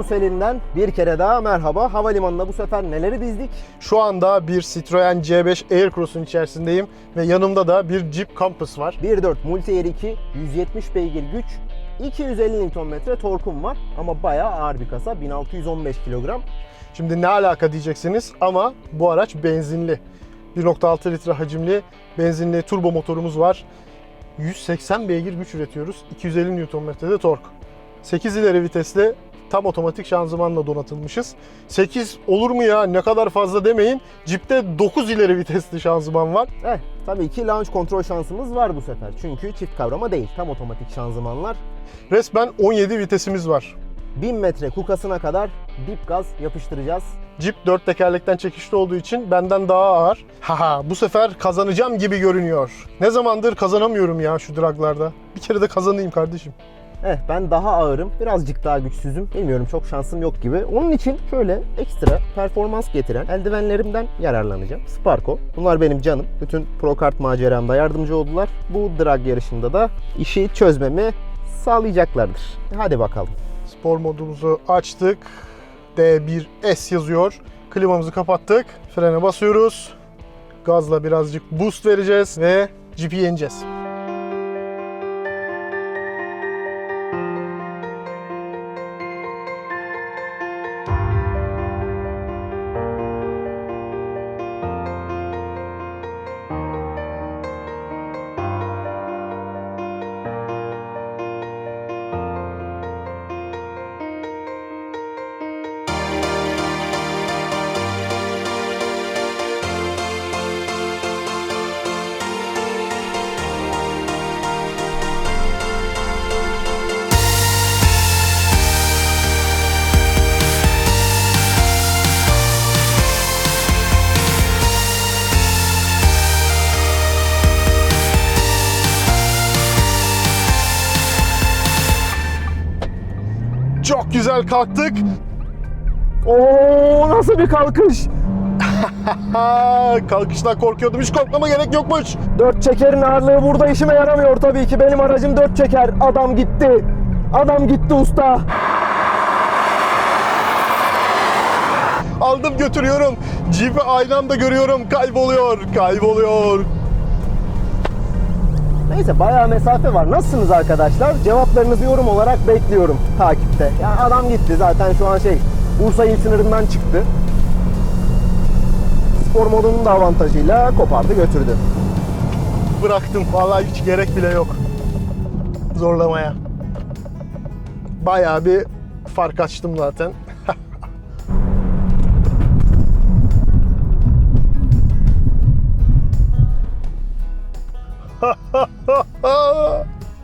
Yunus Elin'den bir kere daha merhaba. Havalimanına bu sefer neleri dizdik? Şu anda bir Citroen C5 Aircross'un içerisindeyim ve yanımda da bir Jeep Compass var. 1.4 Multi-Air 2, 170 beygir güç, 250 Nm torkum var ama bayağı ağır bir kasa, 1615 kilogram. Şimdi ne alaka diyeceksiniz ama bu araç benzinli. 1.6 litre hacimli benzinli turbo motorumuz var. 180 beygir güç üretiyoruz. 250 Nm'de tork. 8 ileri vitesli tam otomatik şanzımanla donatılmışız. 8 olur mu ya, ne kadar fazla demeyin. Jeep'te 9 ileri vitesli şanzıman var. Tabii ki launch kontrol şansımız var bu sefer. Çünkü çift kavrama değil, tam otomatik şanzımanlar. Resmen 17 vitesimiz var. 1000 metre kukasına kadar dip gaz yapıştıracağız. Jeep 4 tekerlekten çekişli olduğu için benden daha ağır. Haha, bu sefer kazanacağım gibi görünüyor. Ne zamandır kazanamıyorum ya şu draglarda. Bir kere de kazanayım kardeşim. Ben daha ağırım, birazcık daha güçsüzüm. Bilmiyorum, çok şansım yok gibi. Onun için şöyle ekstra performans getiren eldivenlerimden yararlanacağım. Sparco. Bunlar benim canım. Bütün Pro Kart maceramda yardımcı oldular. Bu drag yarışında da işi çözmemi sağlayacaklardır. Hadi bakalım. Spor modumuzu açtık. D1S yazıyor. Klimamızı kapattık. Frene basıyoruz. Gazla birazcık boost vereceğiz ve Jeep'i yeneceğiz. Çok güzel kalktık. Oo, nasıl bir kalkış? Kalkıştan korkuyordum. Hiç korkmama gerek yokmuş. 4 çekerin ağırlığı burada işime yaramıyor tabii ki. Benim aracım 4 çeker. Adam gitti. Adam gitti usta. Aldım götürüyorum. Jeep'i aynı anda görüyorum. Kayboluyor. Neyse, bayağı mesafe var. Nasılsınız arkadaşlar? Cevaplarınızı yorum olarak bekliyorum takipte. Ya adam gitti zaten, şu an Bursa il sınırından çıktı. Spor modunun da avantajıyla kopardı götürdü. Bıraktım. Vallahi hiç gerek bile yok zorlamaya. Bayağı bir fark açtım zaten.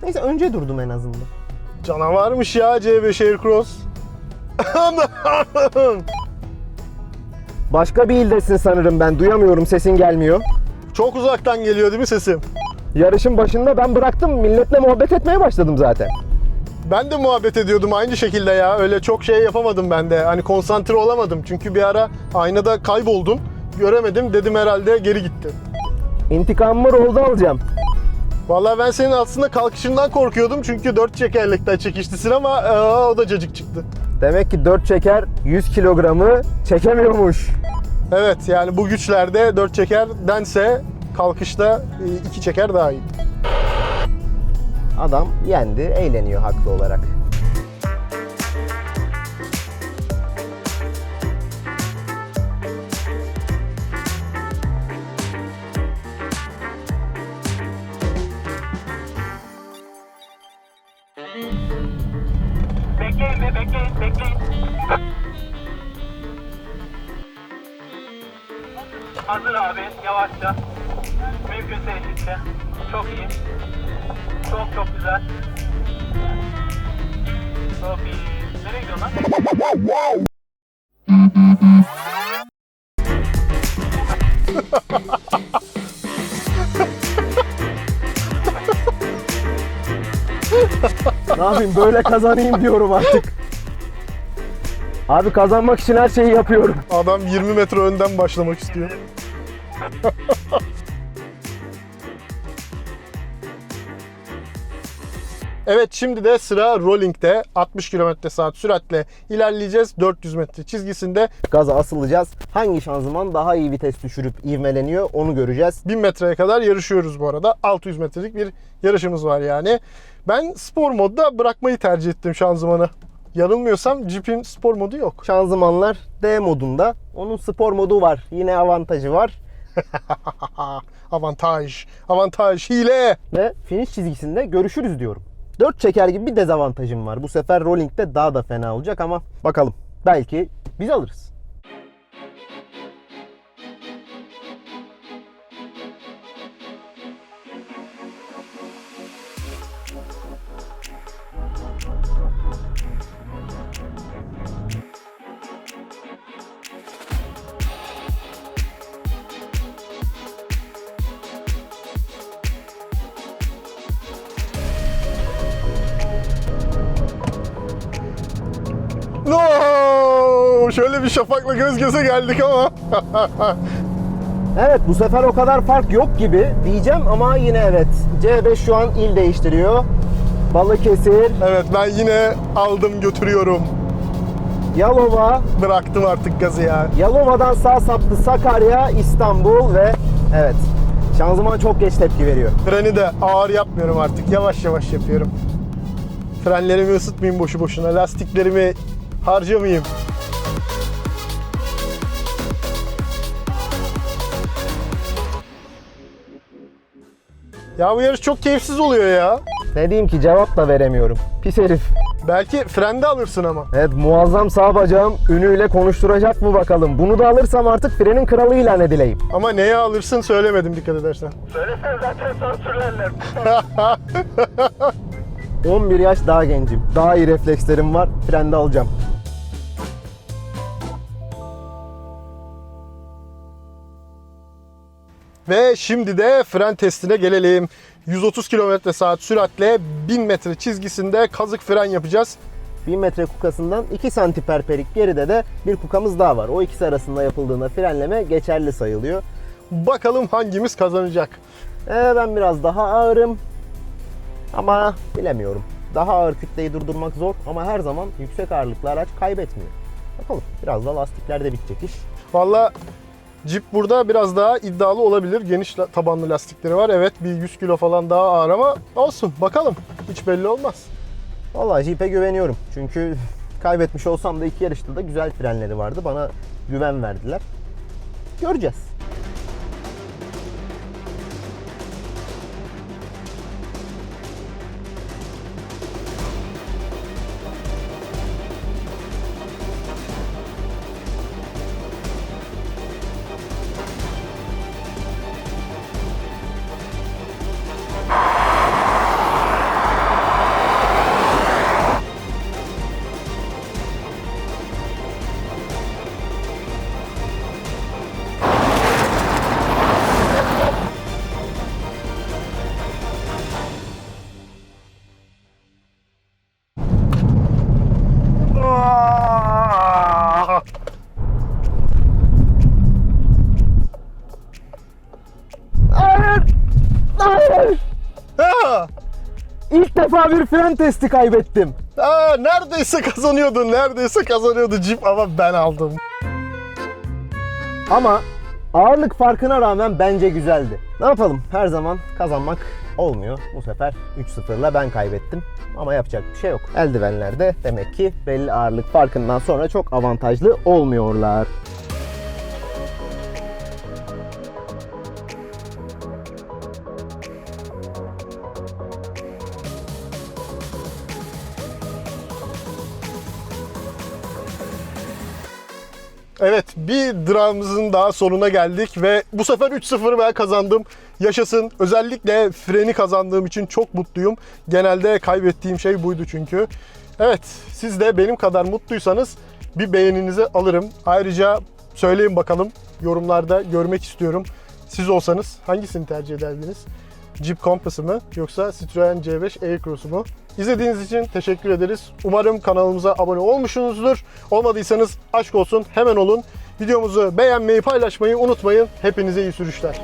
Neyse, önce durdum en azından. Canavarmış ya C5 Aircross. Başka bir ildesin sanırım ben. Duyamıyorum, sesin gelmiyor. Çok uzaktan geliyor değil mi sesim? Yarışın başında ben bıraktım. Milletle muhabbet etmeye başladım zaten. Ben de muhabbet ediyordum aynı şekilde ya. Öyle çok şey yapamadım ben de. Hani konsantre olamadım. Çünkü bir ara aynada kayboldun. Göremedim. Dedim herhalde geri gitti. İntikamımı rolda alacağım. Vallahi ben senin aslında kalkışından korkuyordum. Çünkü 4 çekerlekten çekişlisin ama o da cacık çıktı. Demek ki 4 çeker 100 kilogramı çekemiyormuş. Evet, yani bu güçlerde 4 çekerdense kalkışta 2 çeker daha iyi. Adam yendi, eğleniyor haklı olarak. Bekleyin. Hazır abi, yavaşça. Mümkünse eşitçe. Çok iyi. Çok güzel. Çok iyi. Nereye gidiyorsun lan? Ne yapayım, böyle kazanayım diyorum artık. Abi, kazanmak için her şeyi yapıyorum. Adam 20 metre önden başlamak istiyor. Evet, şimdi de sıra rolling'de 60 km/saat süratle ilerleyeceğiz. 400 metre çizgisinde Gaza asılacağız. Hangi şanzıman daha iyi vites düşürüp ivmeleniyor onu göreceğiz. 1000 metreye kadar yarışıyoruz bu arada. 600 metrelik bir yarışımız var yani. Ben spor modda bırakmayı tercih ettim şanzımanı. Yanılmıyorsam Jeep'in spor modu yok. Şanzımanlar D modunda. Onun spor modu var. Yine avantajı var. Avantaj, avantaj, hile. Ve finish çizgisinde görüşürüz diyorum. 4 çeker gibi bir dezavantajım var. Bu sefer rolling'de daha da fena olacak ama bakalım. Belki biz alırız. No! Şöyle bir şafakla göz göze geldik ama. Evet, bu sefer o kadar fark yok gibi diyeceğim ama yine evet. C5 şu an il değiştiriyor. Balıkesir, Evet, ben yine aldım götürüyorum. Yalova, Bıraktım artık gazı ya. Yalova'dan sağ saptı Sakarya, İstanbul ve evet, şanzıman çok geç tepki veriyor. Freni de ağır yapmıyorum artık. Yavaş yavaş yapıyorum. Frenlerimi ısıtmayayım boşu boşuna. Lastiklerimi harcamayayım. Ya bu yarış çok keyifsiz oluyor ya. Ne diyeyim ki, cevap da veremiyorum. Pis herif. Belki frende alırsın ama. Evet, muazzam sağ bacağım ünüyle konuşturacak mı bakalım. Bunu da alırsam artık frenin kralı ilan edileyim. Ama neye alırsın söylemedim, dikkat edersen. Söylesen zaten sansürlerler. 11 yaş daha gencim. Daha iyi reflekslerim var. Frende alacağım. Ve şimdi de fren testine gelelim. 130 km/saat süratle 1000 metre çizgisinde kazık fren yapacağız. 1000 metre kukasından 2 santiperperik geride de bir kukamız daha var. O ikisi arasında yapıldığında frenleme geçerli sayılıyor. Bakalım hangimiz kazanacak. Ben biraz daha ağırım. Ama bilemiyorum. Daha ağır kütleyi durdurmak zor ama her zaman yüksek ağırlıklı araç kaybetmiyor. Bakalım, biraz da lastiklerde bitecek iş. Valla Jeep burada biraz daha iddialı olabilir. Geniş tabanlı lastikleri var. Evet, bir 100 kilo falan daha ağır ama olsun bakalım. Hiç belli olmaz. Vallahi Jeep'e güveniyorum. Çünkü kaybetmiş olsam da iki yarışta da güzel frenleri vardı. Bana güven verdiler. Göreceğiz. Hayır! Hayır! Ha! İlk defa bir fren testi kaybettim. Neredeyse kazanıyordun. Neredeyse kazanıyordu Jeep ama ben aldım. Ama ağırlık farkına rağmen bence güzeldi. Ne yapalım? Her zaman kazanmak olmuyor. Bu sefer 3-0'la ben kaybettim. Ama yapacak bir şey yok. Eldivenlerde demek ki belli ağırlık farkından sonra çok avantajlı olmuyorlar. Evet, bir dramımızın daha sonuna geldik ve bu sefer 3-0 ben kazandım. Yaşasın. Özellikle freni kazandığım için çok mutluyum. Genelde kaybettiğim şey buydu çünkü. Evet, siz de benim kadar mutluysanız bir beğeninizi alırım. Ayrıca söyleyin bakalım, yorumlarda görmek istiyorum. Siz olsanız hangisini tercih ederdiniz? Jeep Compass'ı mı yoksa Citroen C5 Aircross'u mu? İzlediğiniz için teşekkür ederiz. Umarım kanalımıza abone olmuşsunuzdur. Olmadıysanız aşk olsun, hemen olun. Videomuzu beğenmeyi, paylaşmayı unutmayın. Hepinize iyi sürüşler.